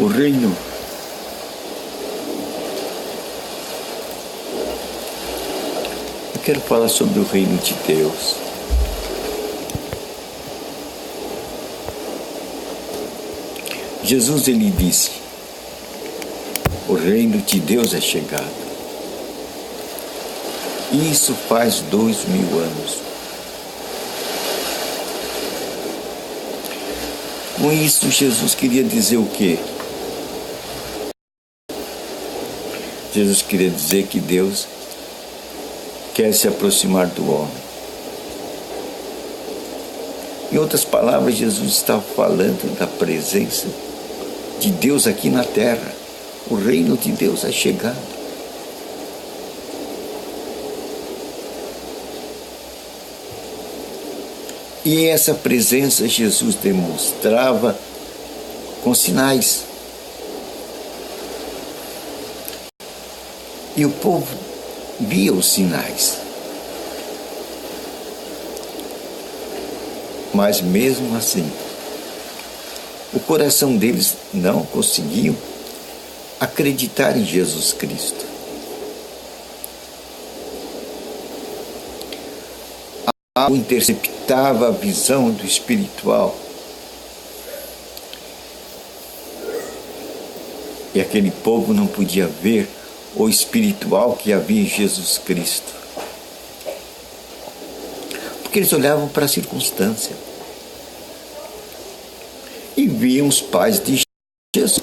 o reino. Eu quero falar sobre o reino de Deus. Jesus, ele disse: o reino de Deus é chegado. Isso faz 2000 anos. Com isso, Jesus queria dizer o quê? Jesus queria dizer que Deus quer se aproximar do homem. Em outras palavras, Jesus estava falando da presença de Deus aqui na terra. O reino de Deus é chegado. E essa presença Jesus demonstrava com sinais. E o povo via os sinais. Mas mesmo assim, o coração deles não conseguiu acreditar em Jesus Cristo. Algo interceptava a visão do espiritual. E aquele povo não podia ver o espiritual que havia em Jesus Cristo. Porque eles olhavam para a circunstância e viam os pais de Jesus.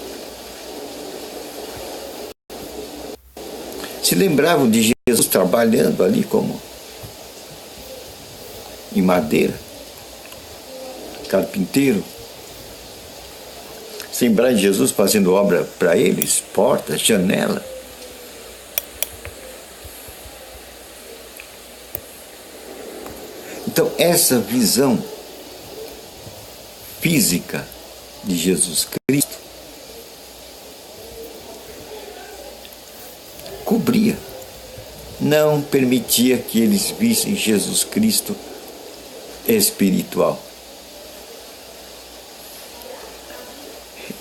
Se lembravam de Jesus trabalhando ali como em madeira, carpinteiro. Se lembrar de Jesus fazendo obra para eles, porta, janela. Então, essa visão física de Jesus Cristo cobria, não permitia que eles vissem Jesus Cristo espiritual.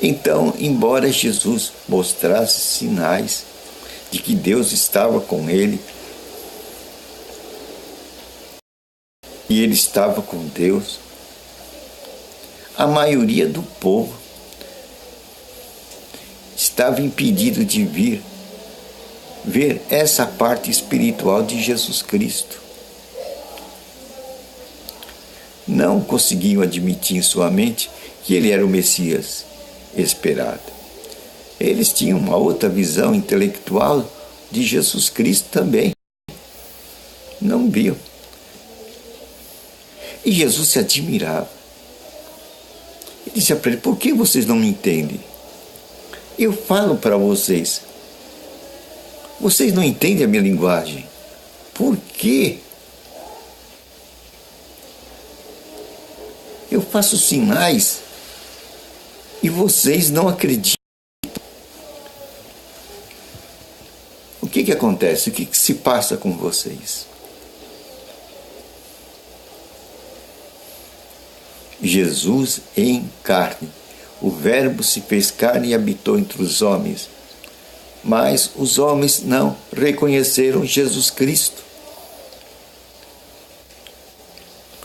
Então, embora Jesus mostrasse sinais de que Deus estava com ele, e ele estava com Deus, a maioria do povo estava impedido de ver essa parte espiritual de Jesus Cristo. Não conseguiam admitir em sua mente que ele era o Messias esperado. Eles tinham uma outra visão intelectual de Jesus Cristo também. Não viam. E Jesus se admirava. Ele disse para ele: por que vocês não me entendem? Eu falo para vocês. Vocês não entendem a minha linguagem. Por quê? Eu faço sinais e vocês não acreditam. O que acontece? O que se passa com vocês? Jesus em carne. O Verbo se fez carne e habitou entre os homens. Mas os homens não reconheceram Jesus Cristo.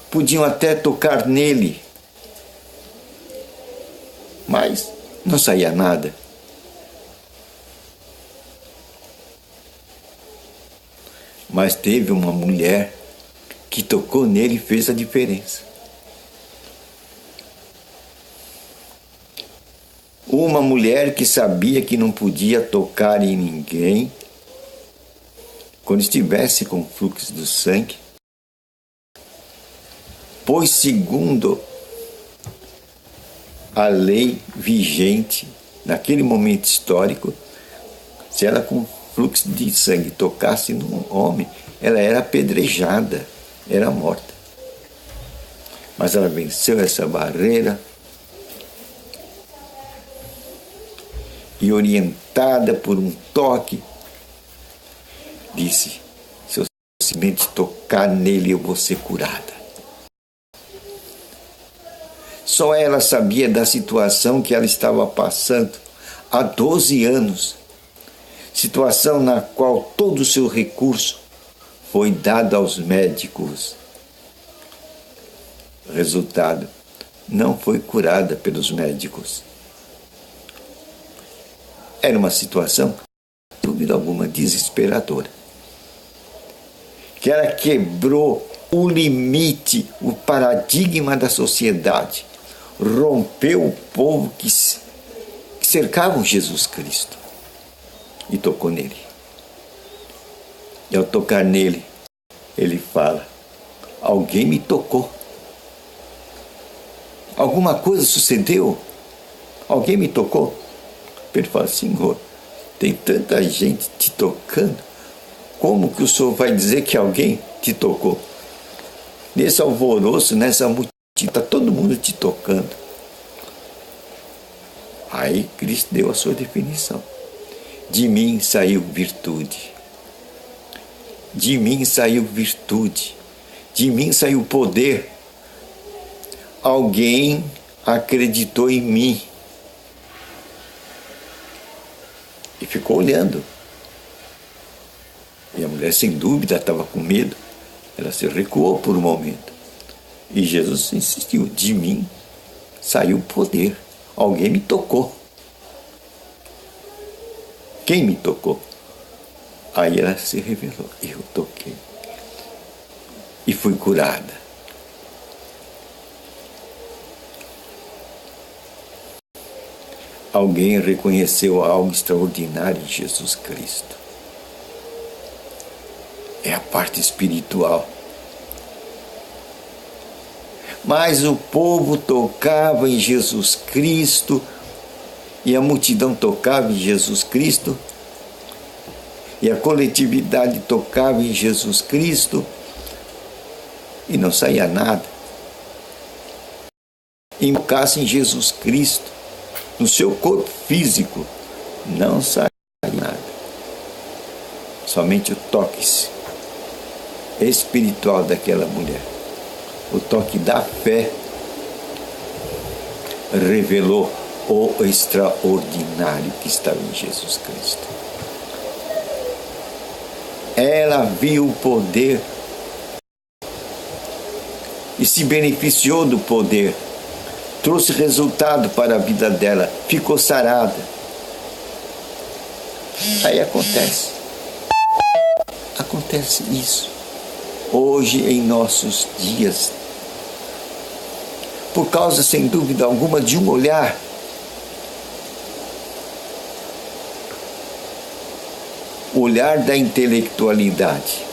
Podiam até tocar nele, mas não saía nada. Mas teve uma mulher que tocou nele e fez a diferença. Uma mulher que sabia que não podia tocar em ninguém quando estivesse com fluxo do sangue, pois segundo a lei vigente naquele momento histórico, se ela com fluxo de sangue tocasse num homem, ela era apedrejada, era morta. Mas ela venceu essa barreira e, orientada por um toque, disse: se eu simplesmente tocar nele, eu vou ser curada. Só ela sabia da situação que ela estava passando, há 12 anos, situação na qual todo o seu recurso foi dado aos médicos. Resultado, não foi curada pelos médicos. Era uma situação, sem dúvida alguma, desesperadora. Que ela quebrou o limite, o paradigma da sociedade. Rompeu o povo que cercavam Jesus Cristo. E tocou nele. E ao tocar nele, ele fala: alguém me tocou. Alguma coisa sucedeu? Alguém me tocou? Ele fala: Senhor, tem tanta gente te tocando. Como que o Senhor vai dizer que alguém te tocou? Nesse alvoroço, nessa multidão, está todo mundo te tocando. Aí Cristo deu a sua definição. De mim saiu virtude. De mim saiu virtude. De mim saiu poder. Alguém acreditou em mim. E ficou olhando. E a mulher, sem dúvida, estava com medo. Ela se recuou por um momento. E Jesus insistiu: de mim saiu poder. Alguém me tocou. Quem me tocou? Aí ela se revelou: eu toquei. E fui curada. Alguém reconheceu algo extraordinário em Jesus Cristo. É a parte espiritual. Mas o povo tocava em Jesus Cristo, e a multidão tocava em Jesus Cristo, e a coletividade tocava em Jesus Cristo, e não saía nada. E tocasse em Jesus Cristo, no seu corpo físico, não saía nada. Somente o toque espiritual daquela mulher, o toque da fé, revelou o extraordinário que estava em Jesus Cristo. Ela viu o poder e se beneficiou do poder, trouxe resultado para a vida dela, ficou sarada. Aí acontece isso hoje em nossos dias, por causa, sem dúvida alguma, de um olhar. O olhar da intelectualidade.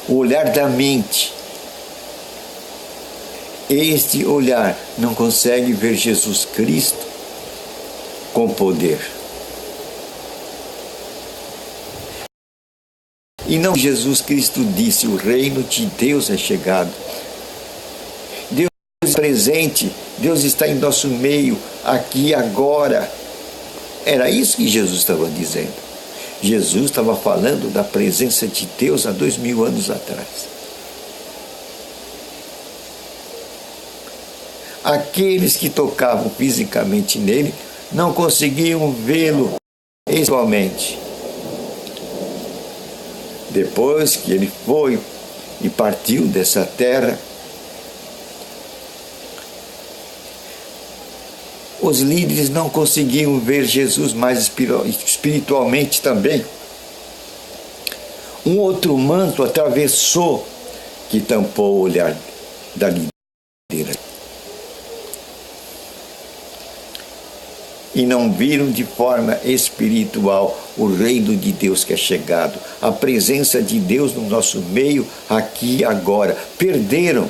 O olhar da mente. Este olhar não consegue ver Jesus Cristo com poder. E não, Jesus Cristo disse: o reino de Deus é chegado. Deus é presente, Deus está em nosso meio, aqui agora. Era isso que Jesus estava dizendo. Jesus estava falando da presença de Deus há 2000 anos atrás. Aqueles que tocavam fisicamente nele não conseguiam vê-lo espiritualmente. Depois que ele foi e partiu dessa terra, os líderes não conseguiam ver Jesus mais espiritualmente também. Um outro manto atravessou, que tampou o olhar da liderança. E não viram de forma espiritual o reino de Deus que é chegado, a presença de Deus no nosso meio, aqui e agora. Perderam.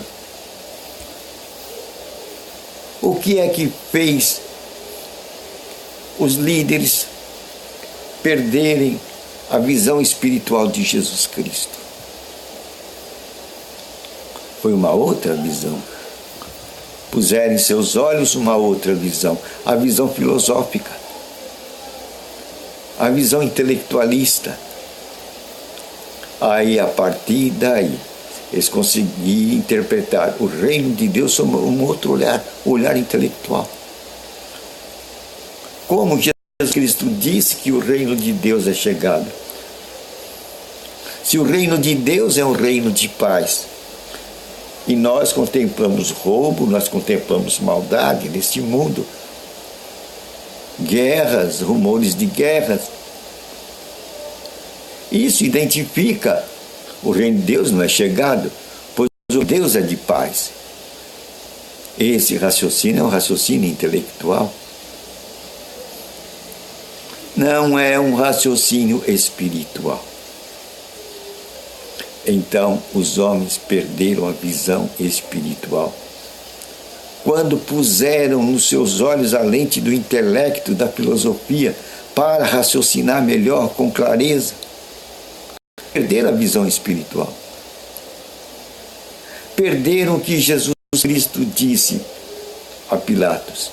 O que é que fez os líderes perderem a visão espiritual de Jesus Cristo? Foi uma outra visão. Puseram em seus olhos uma outra visão, a visão filosófica, a visão intelectualista. Aí, a partir daí, eles conseguiram interpretar o reino de Deus sob um outro olhar, olhar intelectual. Como Jesus Cristo disse que o reino de Deus é chegado. Se o reino de Deus é um reino de paz, e nós contemplamos roubo, nós contemplamos maldade neste mundo, guerras, rumores de guerras, isso identifica o reino de Deus não é chegado, pois o Deus é de paz. Esse raciocínio é um raciocínio intelectual. Não é um raciocínio espiritual. Então, os homens perderam a visão espiritual. Quando puseram nos seus olhos a lente do intelecto, da filosofia, para raciocinar melhor, com clareza, perderam a visão espiritual. Perderam o que Jesus Cristo disse a Pilatos: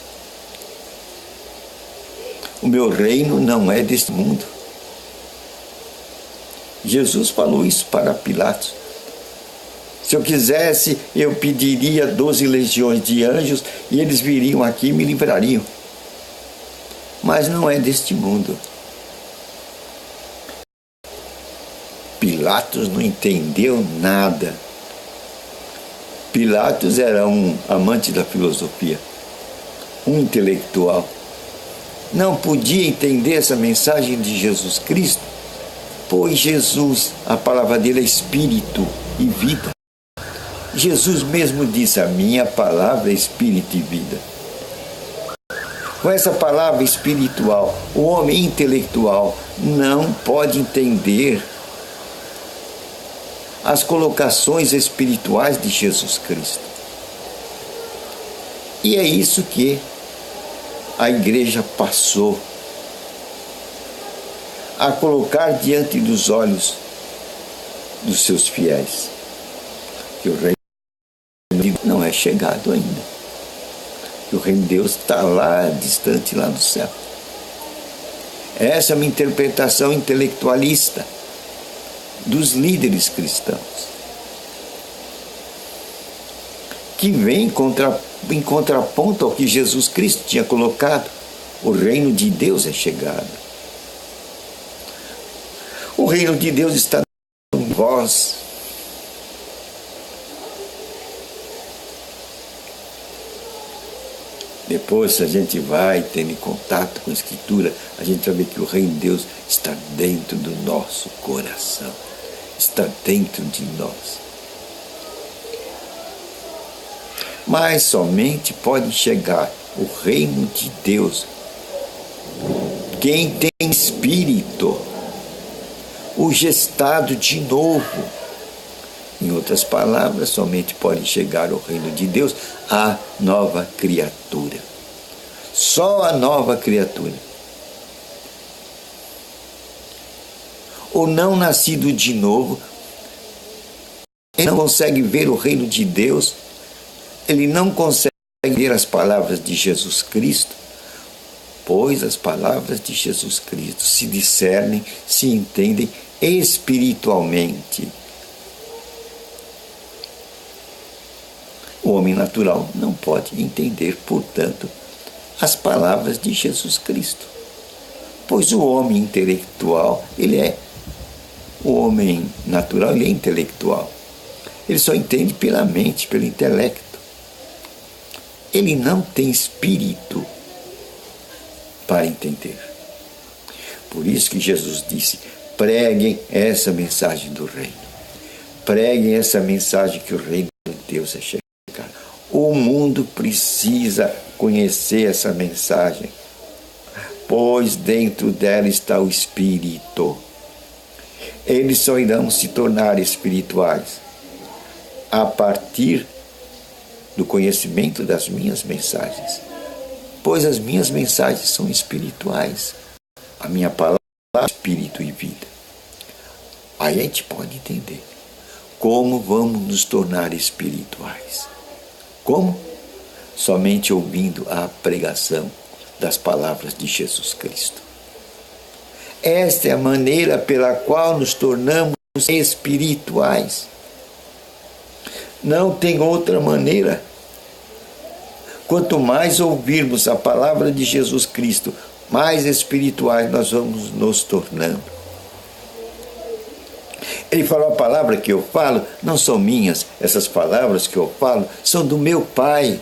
o meu reino não é deste mundo. Jesus falou isso para Pilatos. Se eu quisesse, eu pediria 12 legiões de anjos e eles viriam aqui e me livrariam. Mas não é deste mundo. Pilatos não entendeu nada. Pilatos era um amante da filosofia, um intelectual. Não podia entender essa mensagem de Jesus Cristo, pois Jesus, a palavra dele é espírito e vida. Jesus mesmo disse: a minha palavra é espírito e vida. Com essa palavra espiritual, o homem intelectual não pode entender as colocações espirituais de Jesus Cristo. E é isso que a igreja passou a colocar diante dos olhos dos seus fiéis, que o reino de Deus não é chegado ainda, que o reino de Deus está lá, distante, lá no céu. Essa é uma interpretação intelectualista dos líderes cristãos, que vem em contraponto ao que Jesus Cristo tinha colocado: o reino de Deus é chegado. O reino de Deus está em vós. Depois, se a gente vai tendo contato com a Escritura, a gente vai ver que o reino de Deus está dentro do nosso coração, está dentro de nós. Mas somente pode chegar o reino de Deus quem tem espírito, o gestado de novo. Em outras palavras, somente pode chegar ao reino de Deus a nova criatura. Só a nova criatura. O não nascido de novo, ele não consegue ver o reino de Deus, ele não consegue ver as palavras de Jesus Cristo, pois as palavras de Jesus Cristo se discernem, se entendem espiritualmente. O homem natural não pode entender, portanto, as palavras de Jesus Cristo, pois o homem intelectual, o homem natural, ele é intelectual. Ele só entende pela mente, pelo intelecto. Ele não tem espírito para entender. Por isso que Jesus disse: preguem essa mensagem do reino. Preguem essa mensagem que o reino de Deus é chegado. O mundo precisa conhecer essa mensagem, pois dentro dela está o Espírito. Eles só irão se tornar espirituais a partir do conhecimento das minhas mensagens, pois as minhas mensagens são espirituais. A minha palavra é espírito e vida. Aí a gente pode entender como vamos nos tornar espirituais. Como? Somente ouvindo a pregação das palavras de Jesus Cristo. Esta é a maneira pela qual nos tornamos espirituais. Não tem outra maneira. Quanto mais ouvirmos a palavra de Jesus Cristo, mais espirituais nós vamos nos tornando. Ele falou: a palavra que eu falo não são minhas, essas palavras que eu falo são do meu Pai.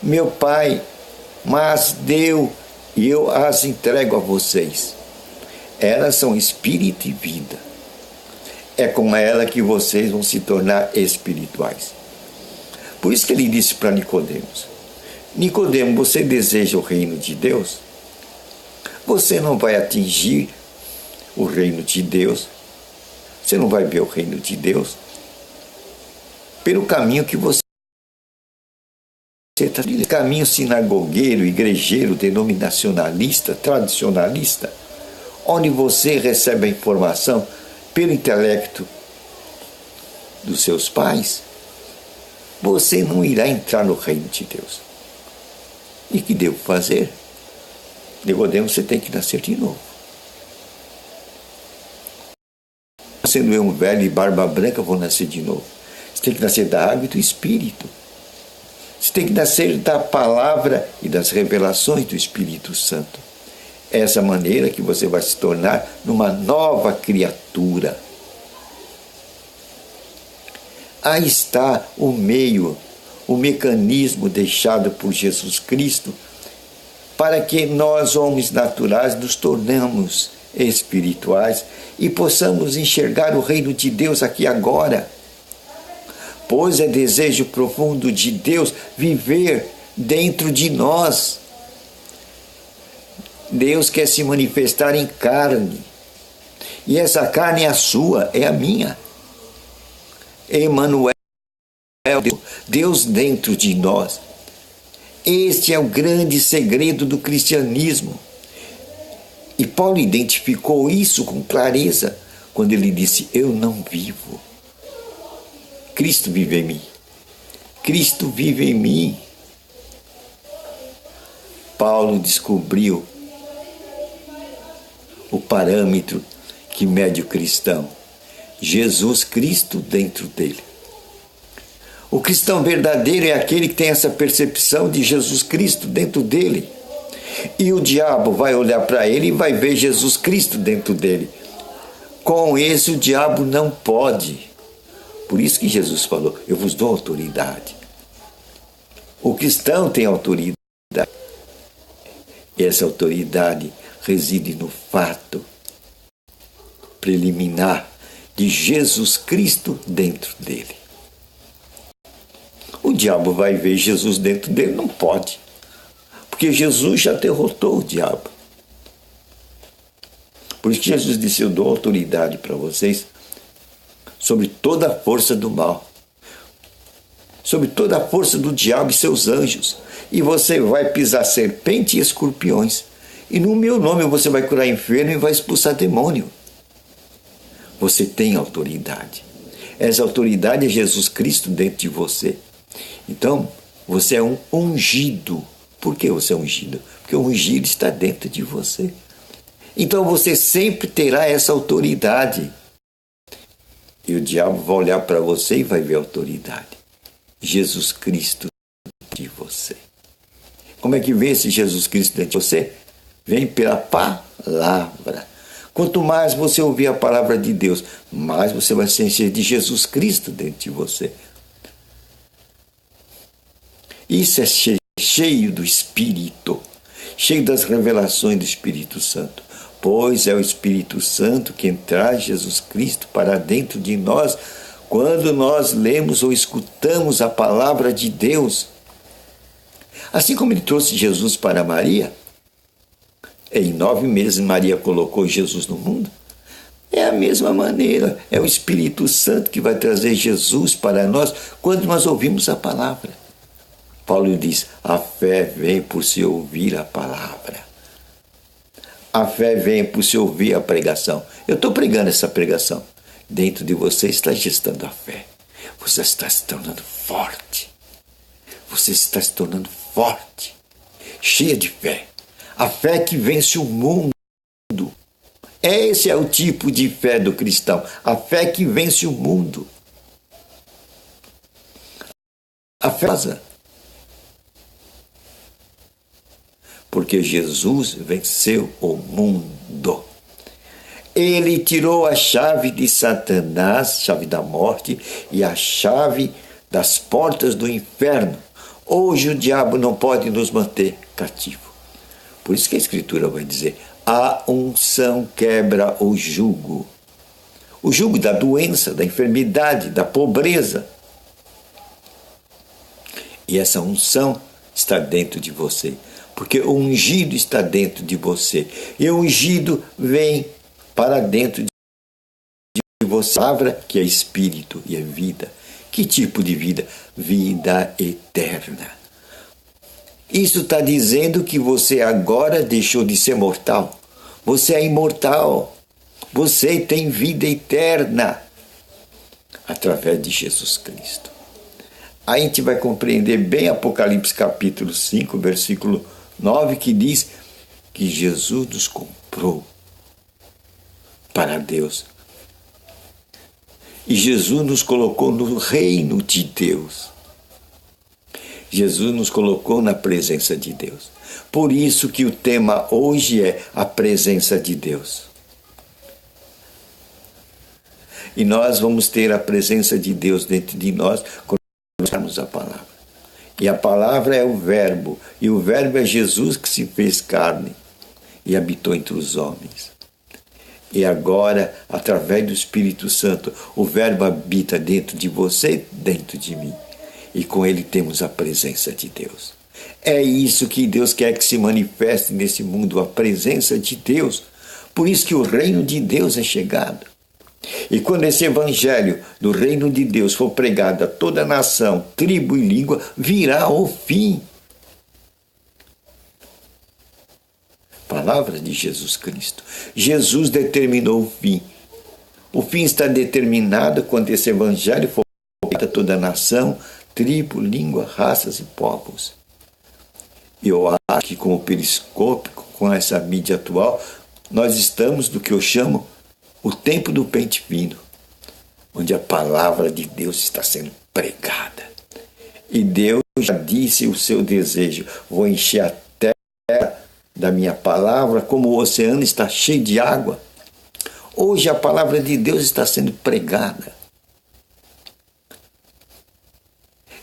Meu Pai mas deu e eu as entrego a vocês. Elas são espírito e vida. É com ela que vocês vão se tornar espirituais. Por isso que ele disse para Nicodemos: Nicodemo, você deseja o reino de Deus? Você não vai atingir o reino de Deus, você não vai ver o reino de Deus pelo caminho que você está trilhando. Caminho sinagogueiro, igrejeiro, denominacionalista, tradicionalista, onde você recebe a informação pelo intelecto dos seus pais, você não irá entrar no reino de Deus. E que devo fazer? Nicodemo, você tem que nascer de novo. Sendo eu um velho e barba branca, vou nascer de novo. Você tem que nascer da água e do Espírito. Você tem que nascer da palavra e das revelações do Espírito Santo. É essa maneira que você vai se tornar numa nova criatura. Aí está o meio, o mecanismo deixado por Jesus Cristo para que nós, homens naturais, nos tornemos espirituais e possamos enxergar o reino de Deus aqui agora. Pois é desejo profundo de Deus viver dentro de nós. Deus quer se manifestar em carne. E essa carne é a sua, é a minha. Emmanuel, Deus dentro de nós. Este é o grande segredo do cristianismo. E Paulo identificou isso com clareza quando ele disse: eu não vivo. Cristo vive em mim. Cristo vive em mim. Paulo descobriu o parâmetro que mede o cristão. Jesus Cristo dentro dele. O cristão verdadeiro é aquele que tem essa percepção de Jesus Cristo dentro dele. E o diabo vai olhar para ele e vai ver Jesus Cristo dentro dele. Com esse o diabo não pode. Por isso que Jesus falou: eu vos dou autoridade. O cristão tem autoridade. E essa autoridade reside no fato preliminar de Jesus Cristo dentro dele. O diabo vai ver Jesus dentro dele? Não pode. Porque Jesus já derrotou o diabo. Por isso que Jesus disse: eu dou autoridade para vocês sobre toda a força do mal, sobre toda a força do diabo e seus anjos. E você vai pisar serpente e escorpiões. E no meu nome você vai curar enfermo e vai expulsar demônio. Você tem autoridade. Essa autoridade é Jesus Cristo dentro de você. Então, você é um ungido. Por que você é ungido? Porque o ungido está dentro de você. Então você sempre terá essa autoridade. E o diabo vai olhar para você e vai ver a autoridade. Jesus Cristo de você. Como é que vem esse Jesus Cristo dentro de você? Vem pela palavra. Quanto mais você ouvir a palavra de Deus, mais você vai se encher de Jesus Cristo dentro de você. Isso é cheio do Espírito, cheio das revelações do Espírito Santo. Pois é o Espírito Santo quem traz Jesus Cristo para dentro de nós quando nós lemos ou escutamos a palavra de Deus. Assim como ele trouxe Jesus para Maria, em 9 meses Maria colocou Jesus no mundo. É a mesma maneira, é o Espírito Santo que vai trazer Jesus para nós quando nós ouvimos a palavra. Paulo diz: a fé vem por se ouvir a palavra. A fé vem por se ouvir a pregação. Eu estou pregando essa pregação. Dentro de você está gestando a fé. Você está se tornando forte. Você está se tornando forte, cheia de fé. A fé que vence o mundo. Esse é o tipo de fé do cristão. A fé que vence o mundo. A fé porque Jesus venceu o mundo. Ele tirou a chave de Satanás, chave da morte, e a chave das portas do inferno. Hoje o diabo não pode nos manter cativo. Por isso que a Escritura vai dizer: a unção quebra o jugo. O jugo da doença, da enfermidade, da pobreza. E essa unção está dentro de você, porque o ungido está dentro de você. E o ungido vem para dentro de você. A palavra que é espírito e é vida. Que tipo de vida? Vida eterna. Isso está dizendo que você agora deixou de ser mortal. Você é imortal. Você tem vida eterna através de Jesus Cristo. Aí a gente vai compreender bem Apocalipse capítulo 5, versículo 9, que diz que Jesus nos comprou para Deus. E Jesus nos colocou no reino de Deus. Jesus nos colocou na presença de Deus. Por isso que o tema hoje é a presença de Deus. E nós vamos ter a presença de Deus dentro de nós quando usarmos a palavra. E a palavra é o verbo. E o verbo é Jesus que se fez carne e habitou entre os homens. E agora, através do Espírito Santo, o verbo habita dentro de você, dentro de mim. E com ele temos a presença de Deus. É isso que Deus quer que se manifeste nesse mundo, a presença de Deus. Por isso que o reino de Deus é chegado. E quando esse evangelho do reino de Deus for pregado a toda nação, tribo e língua, virá o fim. Palavra de Jesus Cristo. Jesus determinou o fim. O fim está determinado quando esse evangelho for pregado a toda nação, tribo, língua, raças e povos. Eu acho que com o periscópio, com essa mídia atual, nós estamos no que eu chamo o tempo do pente fino, onde a palavra de Deus está sendo pregada. E Deus já disse o seu desejo: vou encher a terra da minha palavra, como o oceano está cheio de água. Hoje a palavra de Deus está sendo pregada.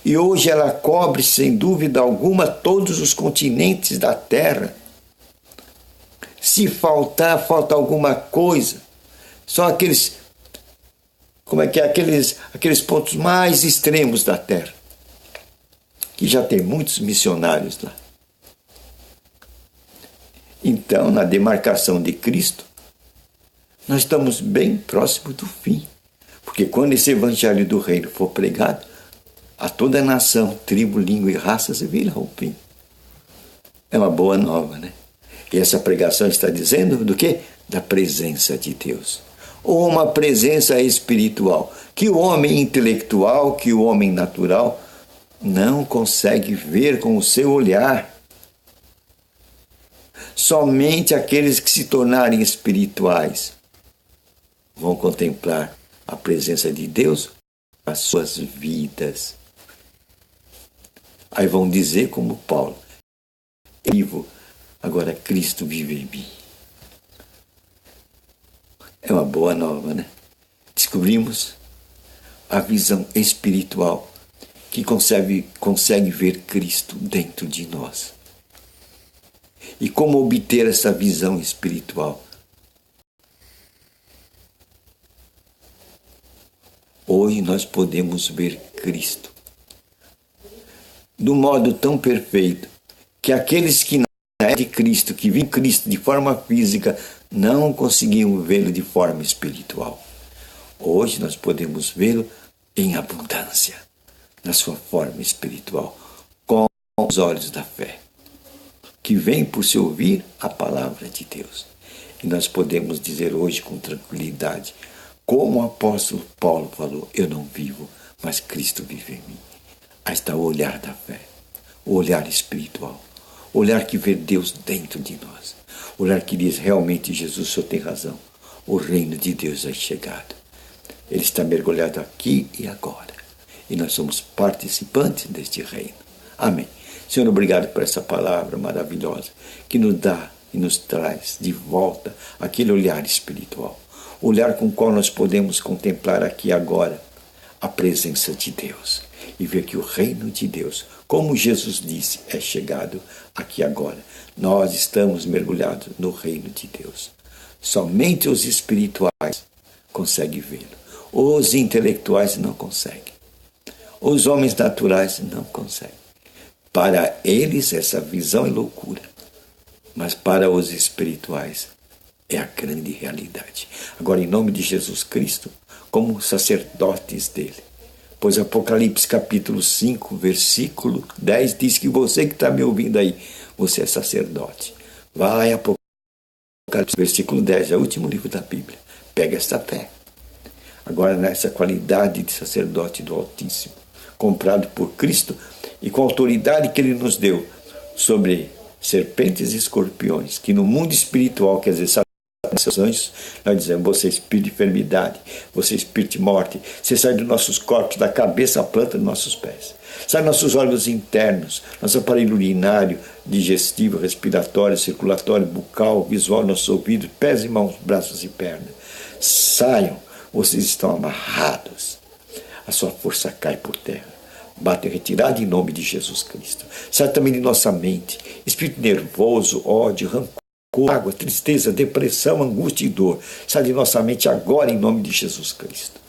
E hoje ela cobre, sem dúvida alguma, todos os continentes da terra. Se falta alguma coisa. São aqueles pontos mais extremos da terra, que já tem muitos missionários lá. Então, na demarcação de Cristo, nós estamos bem próximo do fim. Porque quando esse evangelho do reino for pregado, a toda a nação, tribo, língua e raças virá o fim. É uma boa nova, né? E essa pregação está dizendo do quê? Da presença de Deus. Ou uma presença espiritual, que o homem intelectual, que o homem natural não consegue ver com o seu olhar. Somente aqueles que se tornarem espirituais vão contemplar a presença de Deus nas suas vidas. Aí vão dizer como Paulo: eu vivo, agora Cristo vive em mim. É uma boa nova, né? Descobrimos a visão espiritual que consegue ver Cristo dentro de nós. E como obter essa visão espiritual? Hoje nós podemos ver Cristo do modo tão perfeito que aqueles que não é de Cristo, que viram Cristo de forma física, não conseguiam vê-lo de forma espiritual. Hoje nós podemos vê-lo em abundância, na sua forma espiritual, com os olhos da fé, que vem por se ouvir a palavra de Deus. E nós podemos dizer hoje com tranquilidade, como o apóstolo Paulo falou: eu não vivo, mas Cristo vive em mim. Aí está o olhar da fé, o olhar espiritual, o olhar que vê Deus dentro de nós, o olhar que diz: realmente Jesus, o Senhor tem razão, o reino de Deus é chegado. Ele está mergulhado aqui e agora, e nós somos participantes deste reino. Amém. Senhor, obrigado por essa palavra maravilhosa que nos dá e nos traz de volta aquele olhar espiritual. Olhar com o qual nós podemos contemplar aqui agora a presença de Deus e ver que o reino de Deus, como Jesus disse, é chegado aqui agora. Nós estamos mergulhados no reino de Deus. Somente os espirituais conseguem vê-lo. Os intelectuais não conseguem. Os homens naturais não conseguem. Para eles, essa visão é loucura. Mas para os espirituais, é a grande realidade. Agora, em nome de Jesus Cristo, como sacerdotes dele. Pois Apocalipse capítulo 5, versículo 10 diz que você que está me ouvindo aí, você é sacerdote. Vai, Apocalipse, versículo 10, é o último livro da Bíblia. Pega essa fé. Agora, nessa qualidade de sacerdote do Altíssimo, comprado por Cristo e com a autoridade que ele nos deu sobre serpentes e escorpiões, que no mundo espiritual, quer dizer, seus anjos, nós dizemos, você é espírito de enfermidade, você é espírito de morte, você sai dos nossos corpos, da cabeça à planta dos nossos pés, sai dos nossos órgãos internos, nosso aparelho urinário, digestivo, respiratório, circulatório, bucal, visual, nossos ouvidos, pés e mãos, braços e pernas, saiam, vocês estão amarrados, a sua força cai por terra, bate retirada em nome de Jesus Cristo. Sai também de nossa mente, espírito nervoso, ódio, rancor, mágoa, tristeza, depressão, angústia e dor. Sai de nossa mente agora em nome de Jesus Cristo.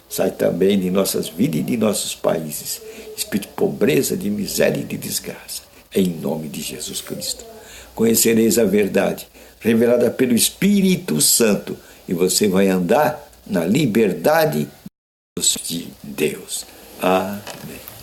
Sai também de nossas vidas e de nossos países, espírito de pobreza, de miséria e de desgraça. Em nome de Jesus Cristo. Conhecereis a verdade, revelada pelo Espírito Santo, e você vai andar na liberdade de Deus. Amém.